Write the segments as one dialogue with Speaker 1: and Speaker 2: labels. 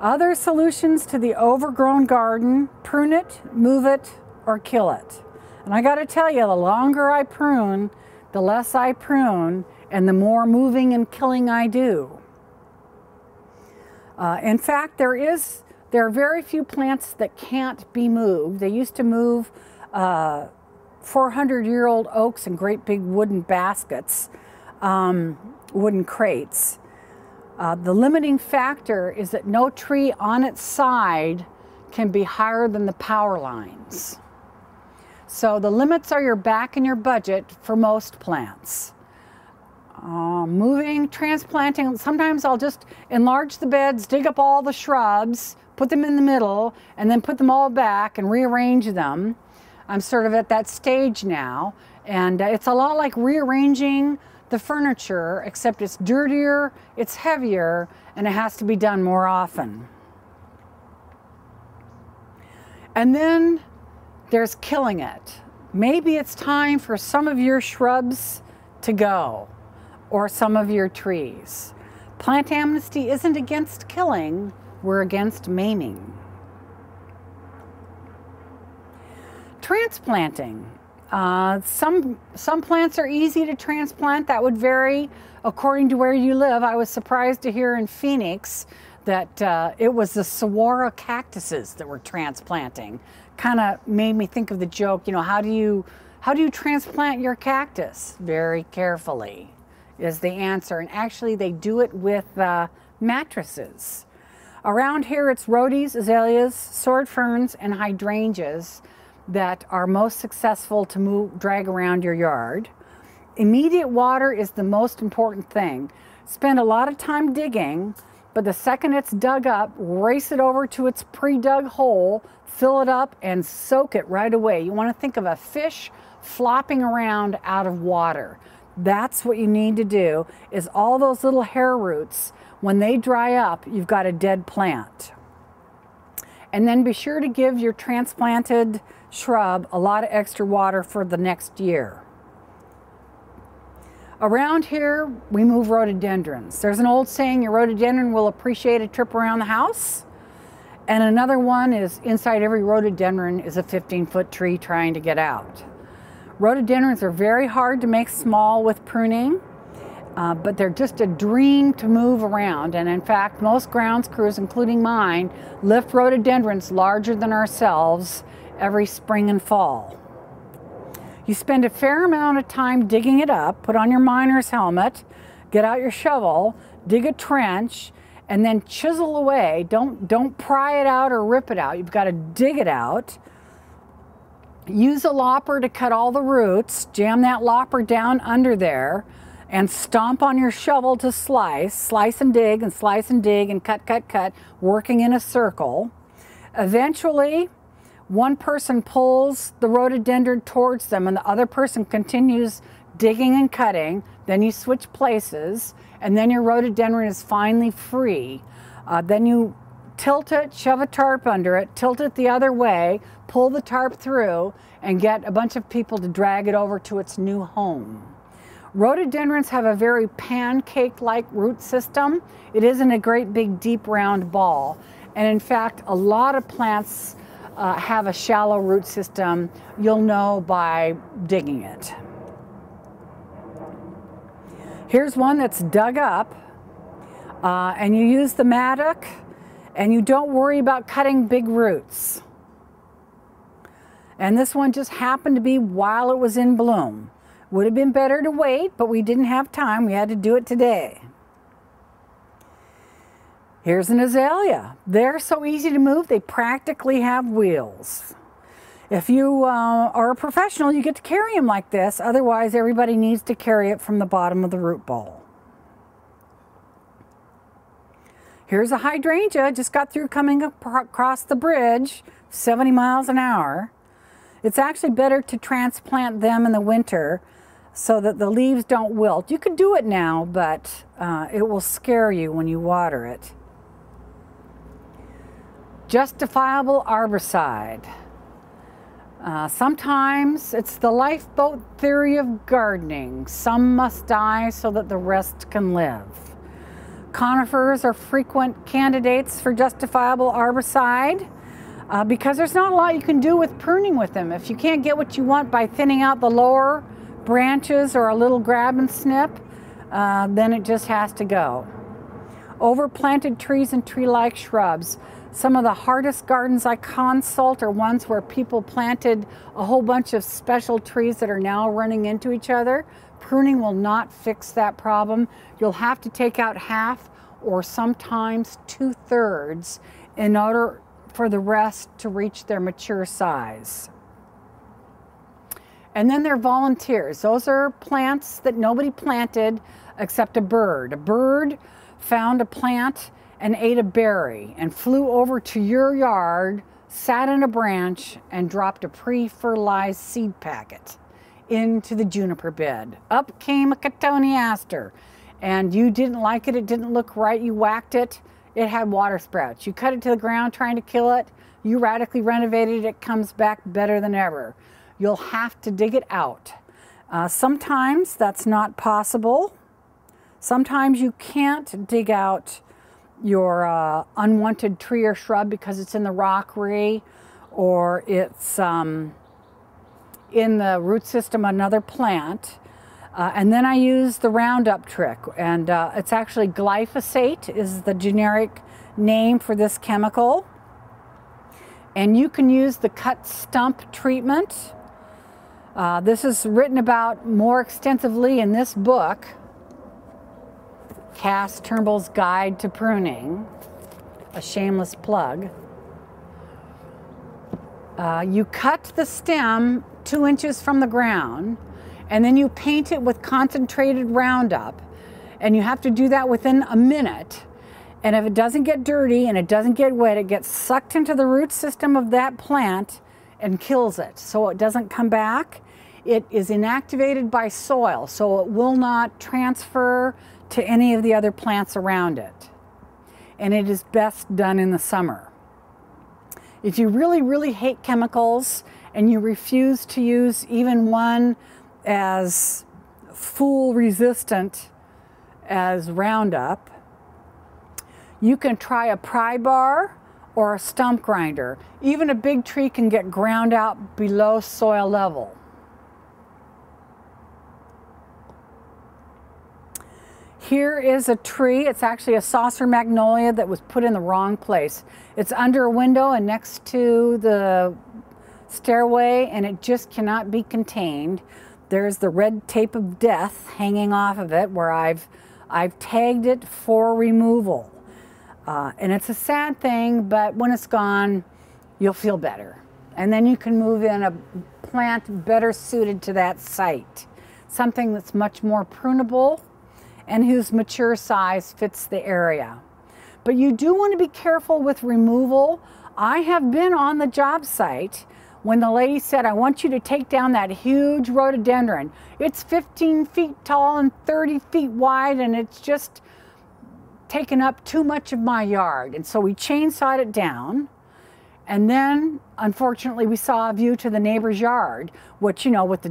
Speaker 1: Other solutions to the overgrown garden: prune it, move it, or kill it. And I got to tell you, the longer I prune, the less I prune, and the more moving and killing I do. In fact, there are very few plants that can't be moved. They used to move 400-year-old oaks in great big wooden baskets, wooden crates. The limiting factor is that no tree on its side can be higher than the power lines. So the limits are your back and your budget for most plants. Moving, transplanting, sometimes I'll just enlarge the beds, dig up all the shrubs, put them in the middle, and then put them all back and rearrange them. I'm sort of at that stage now, and it's a lot like rearranging the furniture, except it's dirtier, it's heavier, and it has to be done more often. And then there's killing it. Maybe it's time for some of your shrubs to go, or some of your trees. Plant Amnesty isn't against killing, we're against maiming. Transplanting. Some plants are easy to transplant. That would vary according to where you live. I was surprised to hear in Phoenix that it was the saguaro cactuses that were transplanting. Kind of made me think of the joke, you know, how do you transplant your cactus? Very carefully is the answer. And actually they do it with mattresses. Around here it's rhodies, azaleas, sword ferns, and hydrangeas that are most successful to drag around your yard. Immediate water is the most important thing. Spend a lot of time digging, but the second it's dug up, race it over to its pre-dug hole, fill it up, and soak it right away. You want to think of a fish flopping around out of water. That's what you need to do, is all those little hair roots, when they dry up, you've got a dead plant. And then be sure to give your transplanted shrub a lot of extra water for the next year. Around here, we move rhododendrons. There's an old saying, your rhododendron will appreciate a trip around the house. And another one is, inside every rhododendron is a 15-foot tree trying to get out. Rhododendrons are very hard to make small with pruning, but they're just a dream to move around. And in fact, most grounds crews, including mine, lift rhododendrons larger than ourselves every spring and fall. You spend a fair amount of time digging it up, put on your miner's helmet, get out your shovel, dig a trench, and then chisel away. Don't pry it out or rip it out. You've got to dig it out. Use a lopper to cut all the roots, jam that lopper down under there, and stomp on your shovel to slice and dig and slice and dig and cut, working in a circle. Eventually, one person pulls the rhododendron towards them and the other person continues digging and cutting. Then you switch places, and then your rhododendron is finally free. Then you tilt it, shove a tarp under it, tilt it the other way, pull the tarp through, and get a bunch of people to drag it over to its new home. Rhododendrons have a very pancake-like root system. It isn't a great big deep round ball. And in fact, a lot of plants have a shallow root system. You'll know by digging it. Here's one that's dug up, and you use the mattock, and you don't worry about cutting big roots. And this one just happened to be while it was in bloom. Would have been better to wait, but we didn't have time. We had to do it today. Here's an azalea. They're so easy to move, they practically have wheels. If you are a professional, you get to carry them like this. Otherwise, everybody needs to carry it from the bottom of the root ball. Here's a hydrangea, just got through coming across the bridge, 70 miles an hour. It's actually better to transplant them in the winter so that the leaves don't wilt. You could do it now, but it will scare you when you water it. Justifiable arbicide. Sometimes it's the lifeboat theory of gardening. Some must die so that the rest can live. Conifers are frequent candidates for justifiable arbicide because there's not a lot you can do with pruning with them. If you can't get what you want by thinning out the lower branches or a little grab and snip, then it just has to go. Overplanted trees and tree-like shrubs. Some of the hardest gardens I consult are ones where people planted a whole bunch of special trees that are now running into each other. Pruning will not fix that problem. You'll have to take out half or sometimes 2/3 in order for the rest to reach their mature size. And then there are volunteers. Those are plants that nobody planted except a bird. A bird found a plant and ate a berry and flew over to your yard, sat in a branch, and dropped a pre-fertilized seed packet into the juniper bed. Up came a cotoneaster, and you didn't like it, it didn't look right, you whacked it, it had water sprouts. You cut it to the ground trying to kill it, you radically renovated it, it comes back better than ever. You'll have to dig it out. Sometimes that's not possible. Sometimes you can't dig out your unwanted tree or shrub because it's in the rockery or it's in the root system of another plant. And then I use the Roundup trick, and it's actually glyphosate is the generic name for this chemical. And you can use the cut stump treatment. This is written about more extensively in this book, Cass Turnbull's Guide to Pruning, a shameless plug. You cut the stem 2 inches from the ground, and then you paint it with concentrated Roundup, and you have to do that within a minute. And if it doesn't get dirty and it doesn't get wet, it gets sucked into the root system of that plant and kills it, so it doesn't come back. It is inactivated by soil, so it will not transfer to any of the other plants around it. And it is best done in the summer. If you really, really hate chemicals and you refuse to use even one as fool resistant as Roundup, you can try a pry bar or a stump grinder. Even a big tree can get ground out below soil level. Here is a tree. It's actually a saucer magnolia that was put in the wrong place. It's under a window and next to the stairway, and it just cannot be contained. There's the red tape of death hanging off of it where I've tagged it for removal. And it's a sad thing, but when it's gone, you'll feel better. And then you can move in a plant better suited to that site. Something that's much more prunable and whose mature size fits the area. But you do want to be careful with removal. I have been on the job site when the lady said, I want you to take down that huge rhododendron. It's 15 feet tall and 30 feet wide, and it's just taken up too much of my yard. And so we chainsawed it down. And then, unfortunately, we saw a view to the neighbor's yard, which, you know, with the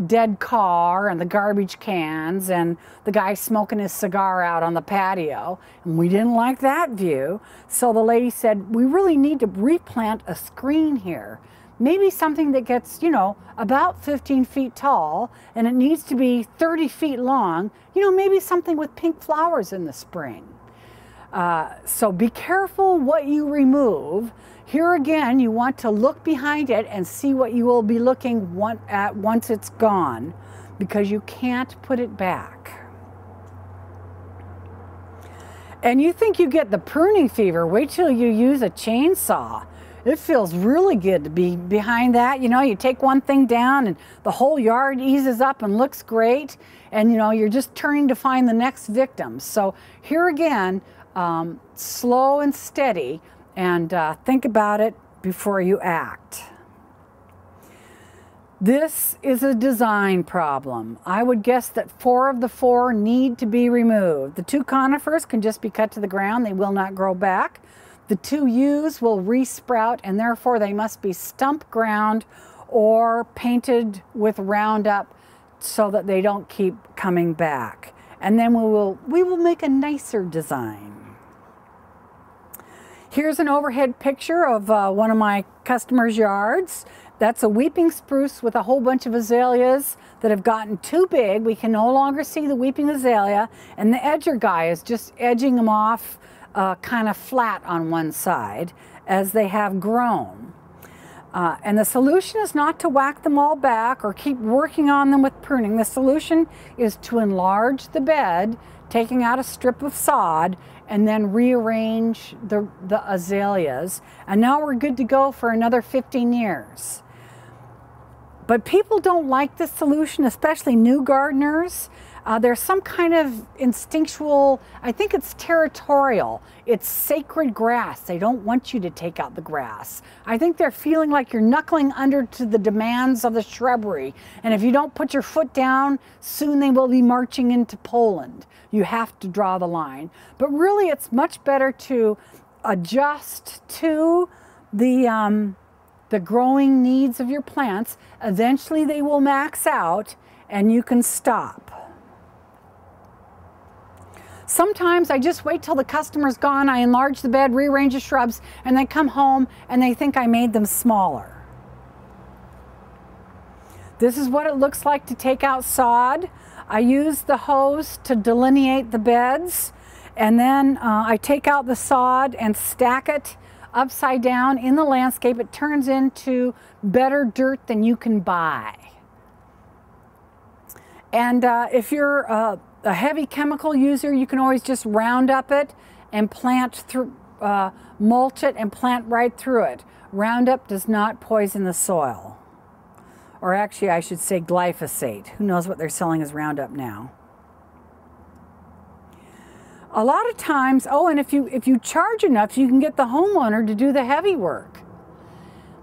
Speaker 1: dead car and the garbage cans and the guy smoking his cigar out on the patio. And we didn't like that view. So the lady said, we really need to replant a screen here. Maybe something that gets, you know, about 15 feet tall, and it needs to be 30 feet long. You know, maybe something with pink flowers in the spring. So be careful what you remove. Here again, you want to look behind it and see what you will be looking at once it's gone, because you can't put it back. And you think you get the pruning fever, wait till you use a chainsaw. It feels really good to be behind that. You know, you take one thing down and the whole yard eases up and looks great, and you know, you're just turning to find the next victim. So here again, slow and steady, and think about it before you act. This is a design problem. I would guess that 4 of the 4 need to be removed. The 2 conifers can just be cut to the ground. They will not grow back. The 2 yews will resprout, and therefore they must be stump ground or painted with Roundup so that they don't keep coming back. and then we will make a nicer design. Here's an overhead picture of one of my customers' yards. That's a weeping spruce with a whole bunch of azaleas that have gotten too big. We can no longer see the weeping azalea, and the edger guy is just edging them off kind of flat on one side as they have grown. And the solution is not to whack them all back or keep working on them with pruning. The solution is to enlarge the bed, taking out a strip of sod, and then rearrange the azaleas. And now we're good to go for another 15 years. But people don't like this solution, especially new gardeners. There's some kind of instinctual, I think it's territorial. It's sacred grass. They don't want you to take out the grass. I think they're feeling like you're knuckling under to the demands of the shrubbery. And if you don't put your foot down, soon they will be marching into Poland. You have to draw the line. But really, it's much better to adjust to the growing needs of your plants. Eventually, they will max out and you can stop. Sometimes I just wait till the customer's gone, I enlarge the bed, rearrange the shrubs, and they come home and they think I made them smaller. This is what it looks like to take out sod. I use the hose to delineate the beds, and then I take out the sod and stack it upside down in the landscape. It turns into better dirt than you can buy. And if you're a heavy chemical user, you can always just Roundup it and plant through, mulch it and plant right through it. Roundup does not poison the soil. Or actually, I should say glyphosate. Who knows what they're selling as Roundup now? A lot of times, oh, and if you charge enough, you can get the homeowner to do the heavy work.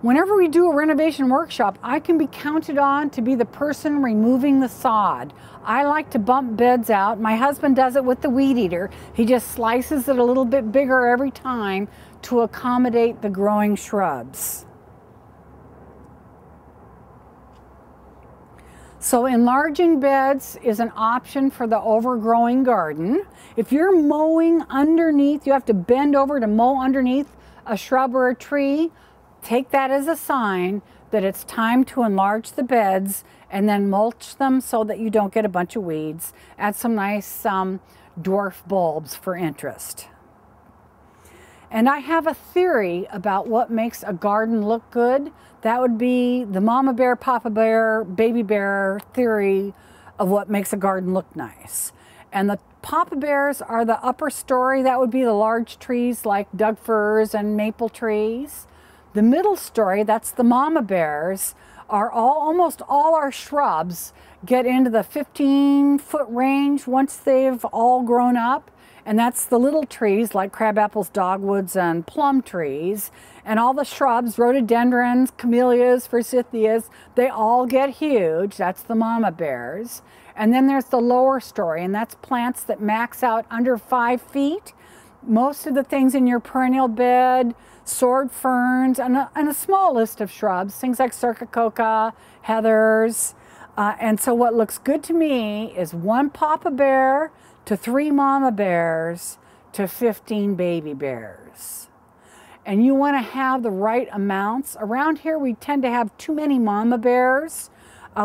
Speaker 1: Whenever we do a renovation workshop, I can be counted on to be the person removing the sod. I like to bump beds out. My husband does it with the weed eater. He just slices it a little bit bigger every time to accommodate the growing shrubs. So enlarging beds is an option for the overgrowing garden. If you're mowing underneath, you have to bend over to mow underneath a shrub or a tree. Take that as a sign that it's time to enlarge the beds and then mulch them so that you don't get a bunch of weeds. Add some nice dwarf bulbs for interest. And I have a theory about what makes a garden look good. That would be the mama bear, papa bear, baby bear theory of what makes a garden look nice. And the papa bears are the upper story. That would be the large trees like Doug firs and maple trees. The middle story, that's the mama bears, are almost all our shrubs get into the 15-foot range once they've all grown up. And that's the little trees like crabapples, dogwoods, and plum trees. And all the shrubs, rhododendrons, camellias, forsythias, they all get huge. That's the mama bears. And then there's the lower story, and that's plants that max out under 5 feet. Most of the things in your perennial bed, sword ferns, and a small list of shrubs, things like circacoca, heathers. And so what looks good to me is 1 papa bear to 3 mama bears to 15 baby bears. And you want to have the right amounts. Around here we tend to have too many mama bears.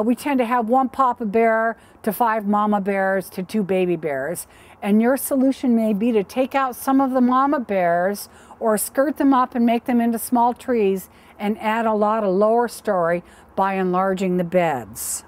Speaker 1: We tend to have 1 papa bear to 5 mama bears to 2 baby bears. And your solution may be to take out some of the mama bears or skirt them up and make them into small trees and add a lot of lower story by enlarging the beds.